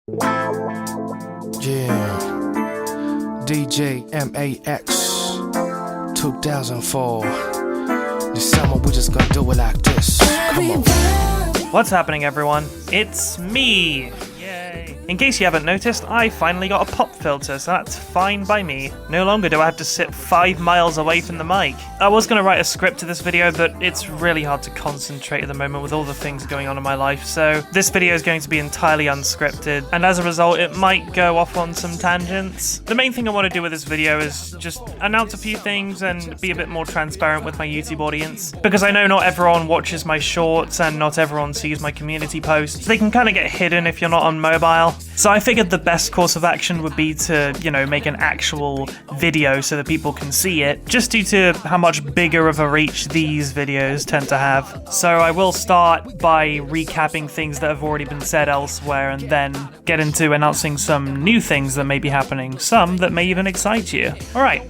Yeah, DJMAX 2004. This summer we just gonna do it like this. Come on. What's happening, everyone? It's me! Yay! In case you haven't noticed, I finally got a pop filter, so that's fine by me. No longer do I have to sit 5 miles away from the mic. I was going to write a script to this video, but it's really hard to concentrate at the moment with all the things going on in my life, so this video is going to be entirely unscripted, and as a result, it might go off on some tangents. The main thing I want to do with this video is just announce a few things and be a bit more transparent with my YouTube audience, because I know not everyone watches my shorts and not everyone sees my community posts. They can kind of get hidden if you're not on mobile. So I figured the best course of action would be to, make an actual video so that people can see it, just due to how much bigger of a reach these videos tend to have. So I will start by recapping things that have already been said elsewhere and then get into announcing some new things that may be happening, some that may even excite you. Alright.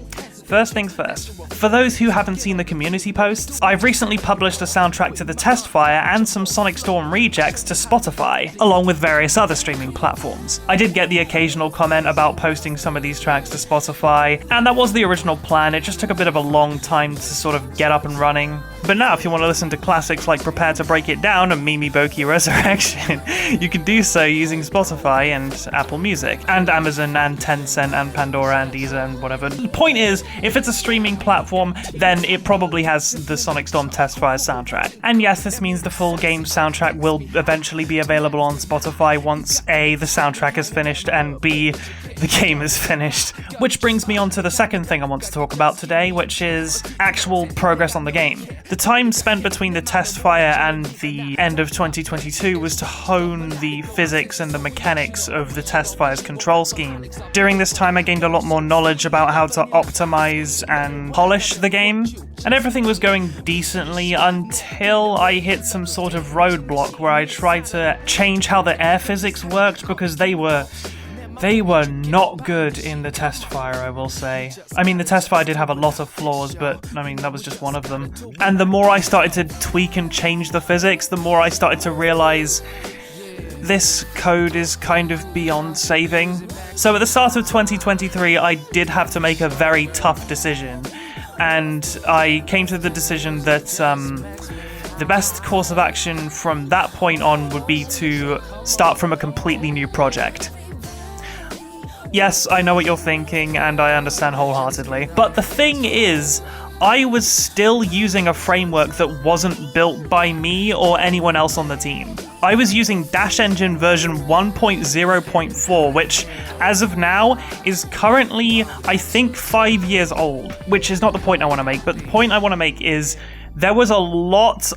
First things first. For those who haven't seen the community posts, I've recently published a soundtrack to the Testfire and some Sonic Storm rejects to Spotify, along with various other streaming platforms. I did get the occasional comment about posting some of these tracks to Spotify, and that was the original plan. It just took a bit of a long time to sort of get up and running. But now if you want to listen to classics like Prepare to Break It Down and Mimi Boki Resurrection, you can do so using Spotify and Apple Music, and Amazon and Tencent and Pandora and Deezer and whatever. The point is, if it's a streaming platform, then it probably has the Sonic Storm Testfire soundtrack. And yes, this means the full game soundtrack will eventually be available on Spotify once A, the soundtrack is finished, and B, the game is finished. Which brings me on to the second thing I want to talk about today, which is actual progress on the game. The time spent between the Testfire and the end of 2022 was to hone the physics and the mechanics of the Testfire's control scheme. During this time I gained a lot more knowledge about how to optimize and polish the game, and everything was going decently until I hit some sort of roadblock where I tried to change how the air physics worked, because they were not good in the Testfire, I will say. I mean, the Testfire did have a lot of flaws, but that was just one of them. And the more I started to tweak and change the physics, the more I started to realize this code is kind of beyond saving. So at the start of 2023, I did have to make a very tough decision. And I came to the decision that the best course of action from that point on would be to start from a completely new project. Yes, I know what you're thinking, and I understand wholeheartedly. But the thing is, I was still using a framework that wasn't built by me or anyone else on the team. I was using Dash Engine version 1.0.4, which, as of now, is currently, I think, 5 years old. Which is not the point I want to make, but the point I want to make is there was a lot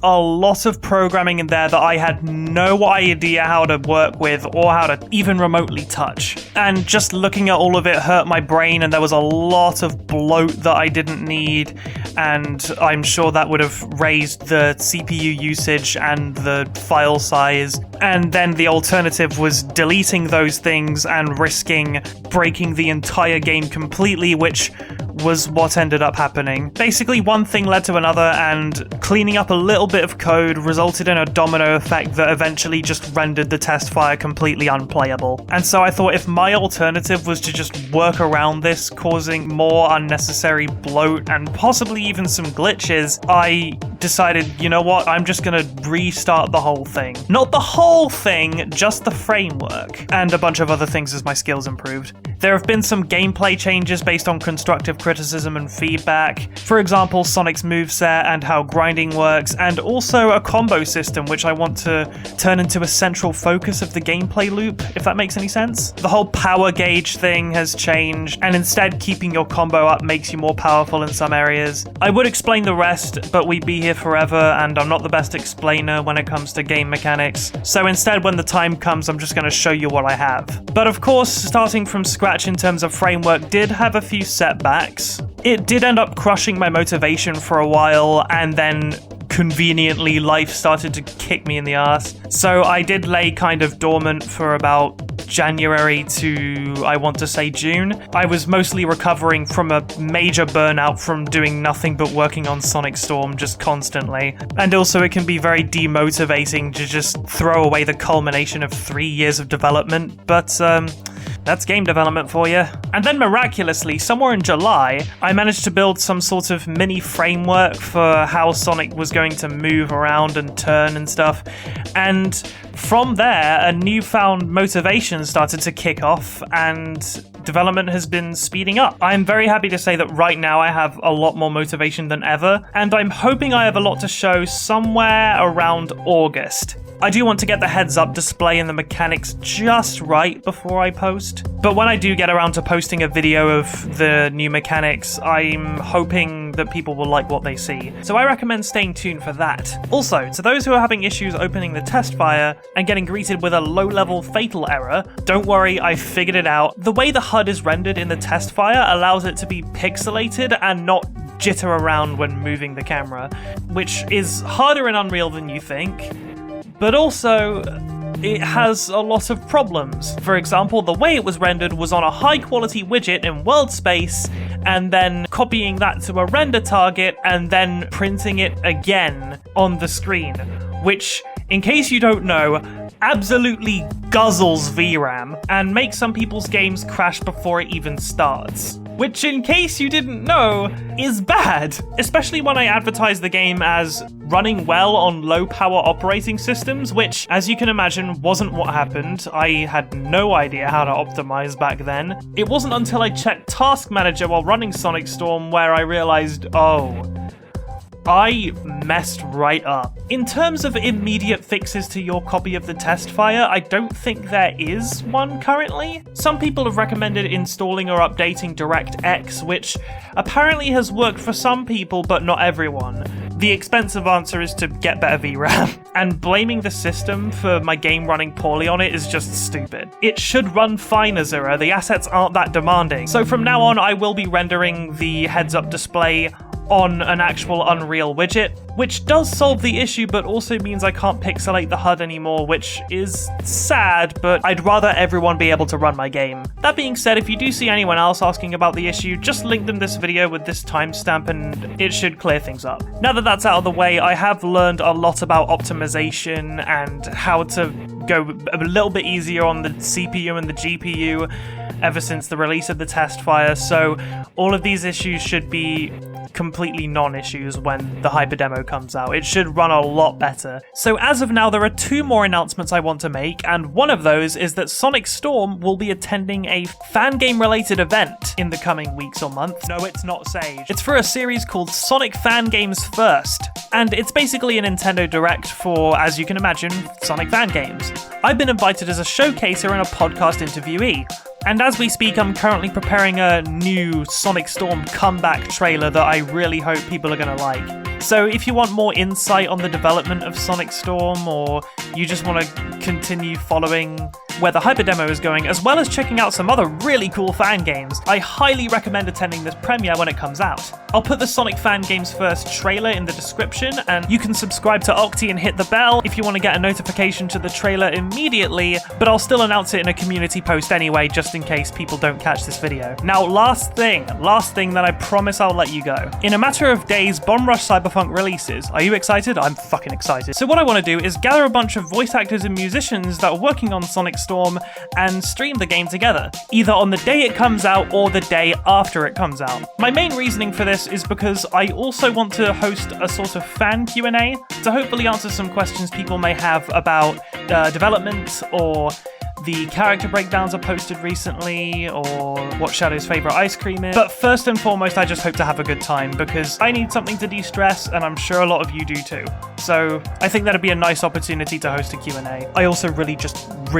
of programming in there that I had no idea how to work with or how to even remotely touch. And just looking at all of it hurt my brain, and there was a lot of bloat that I didn't need, and I'm sure that would have raised the CPU usage and the file size. And then the alternative was deleting those things and risking breaking the entire game completely, which was what ended up happening. Basically, one thing led to another, and cleaning up a little bit of code resulted in a domino effect that eventually just rendered the Testfire completely unplayable. And so I thought if my alternative was to just work around this, causing more unnecessary bloat and possibly even some glitches, I decided, you know what, I'm just gonna restart the whole thing. Not the whole thing, just the framework, and a bunch of other things as my skills improved. There have been some gameplay changes based on constructive criticism and feedback. For example, Sonic's moveset and how grinding works, and also a combo system which I want to turn into a central focus of the gameplay loop, if that makes any sense. The whole power gauge thing has changed, and instead keeping your combo up makes you more powerful in some areas. I would explain the rest, but we'd be here forever, and I'm not the best explainer when it comes to game mechanics. So instead, when the time comes, I'm just going to show you what I have. But of course, starting from scratch in terms of framework did have a few setbacks. It did end up crushing my motivation for a while, and then conveniently life started to kick me in the ass. So I did lay kind of dormant for about January to, I want to say, June. I was mostly recovering from a major burnout from doing nothing but working on Sonic Storm just constantly. And also it can be very demotivating to just throw away the culmination of 3 years of development, but that's game development for you. And then miraculously, somewhere in July, I managed to build some sort of mini framework for how Sonic was going to move around and turn and stuff. And from there, a newfound motivation started to kick off, and development has been speeding up. I'm very happy to say that right now I have a lot more motivation than ever, and I'm hoping I have a lot to show somewhere around August. I do want to get the heads-up display and the mechanics just right before I post, but when I do get around to posting a video of the new mechanics, I'm hoping that people will like what they see. So I recommend staying tuned for that. Also, to those who are having issues opening the Testfire and getting greeted with a low-level fatal error, don't worry, I figured it out. The way the HUD is rendered in the Testfire allows it to be pixelated and not jitter around when moving the camera, which is harder in Unreal than you think. But also, it has a lot of problems. For example, the way it was rendered was on a high-quality widget in world space, and then copying that to a render target, and then printing it again on the screen, which, in case you don't know, absolutely guzzles VRAM, and makes some people's games crash before it even starts. Which, in case you didn't know, is bad, especially when I advertise the game as running well on low-power operating systems, which, as you can imagine, wasn't what happened. I had no idea how to optimize back then. It wasn't until I checked Task Manager while running Sonic Storm where I realized, oh, I messed right up. In terms of immediate fixes to your copy of the Testfire, I don't think there is one currently. Some people have recommended installing or updating DirectX, which apparently has worked for some people, but not everyone. The expensive answer is to get better VRAM, and blaming the system for my game running poorly on it is just stupid. It should run fine, Azura, the assets aren't that demanding. So from now on, I will be rendering the heads-up display on an actual Unreal widget, which does solve the issue, but also means I can't pixelate the HUD anymore, which is sad, but I'd rather everyone be able to run my game. That being said, if you do see anyone else asking about the issue, just link them this video with this timestamp and it should clear things up. Now that that's out of the way, I have learned a lot about optimization and how to go a little bit easier on the CPU and the GPU ever since the release of the Testfire, so all of these issues should be completely non-issues when the hyper demo comes out. It should run a lot better. So as of now, there are 2 more announcements I want to make, and one of those is that Sonic Storm will be attending a fan game related event in the coming weeks or months. No, it's not Sage. It's for a series called Sonic Fan Games First, and it's basically a Nintendo Direct for, as you can imagine, Sonic fan games. I've been invited as a showcaser and a podcast interviewee. And as we speak, I'm currently preparing a new Sonic Storm comeback trailer that I really hope people are going to like. So if you want more insight on the development of Sonic Storm, or you just want to continue following where the hyper demo is going, as well as checking out some other really cool fan games, I highly recommend attending this premiere when it comes out. I'll put the Sonic Fan Games First trailer in the description, and you can subscribe to Octo and hit the bell if you want to get a notification to the trailer immediately, but I'll still announce it in a community post anyway, just in case people don't catch this video. Now, last thing, then I promise I'll let you go. In a matter of days, Bomb Rush Cyberfunk releases. Are you excited? I'm fucking excited. So what I want to do is gather a bunch of voice actors and musicians that are working on Sonic Storm and stream the game together, either on the day it comes out or the day after it comes out. My main reasoning for this is because I also want to host a sort of fan Q&A to hopefully answer some questions people may have about development, or the character breakdowns I posted recently, or what Shadow's favourite ice cream is. But first and foremost, I just hope to have a good time, because I need something to de-stress, and I'm sure a lot of you do too. So I think that'd be a nice opportunity to host a Q&A. I also really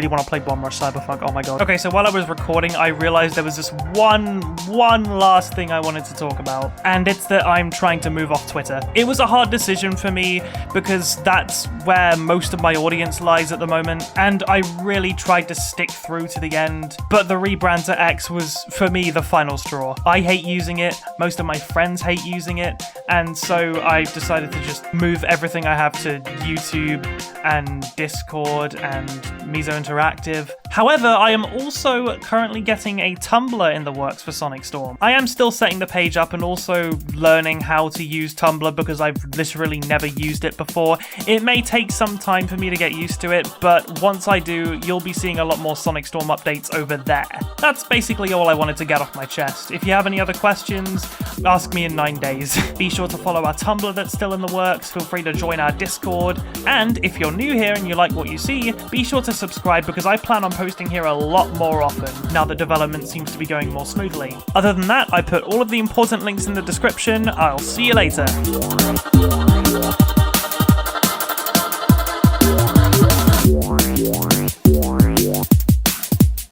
want to play Bomb Rush Cyberfunk, oh my god. Okay, so while I was recording, I realised there was this one last thing I wanted to talk about, and it's that I'm trying to move off Twitter. It was a hard decision for me, because that's where most of my audience lies at the moment, and I really tried to to stick through to the end, but the rebrand to X was, for me, the final straw. I hate using it, most of my friends hate using it, and so I decided to just move everything I have to YouTube and Discord and Miso Interactive. However, I am also currently getting a Tumblr in the works for Sonic Storm. I am still setting the page up and also learning how to use Tumblr because I've literally never used it before. It may take some time for me to get used to it, but once I do, you'll be seeing a lot more Sonic Storm updates over there. That's basically all I wanted to get off my chest. If you have any other questions, ask me in 9 days. Be sure to follow our Tumblr that's still in the works, feel free to join our Discord, and if you're new here and you like what you see, be sure to subscribe because I plan on posting here a lot more often, now that development seems to be going more smoothly. Other than that, I put all of the important links in the description. I'll see you later.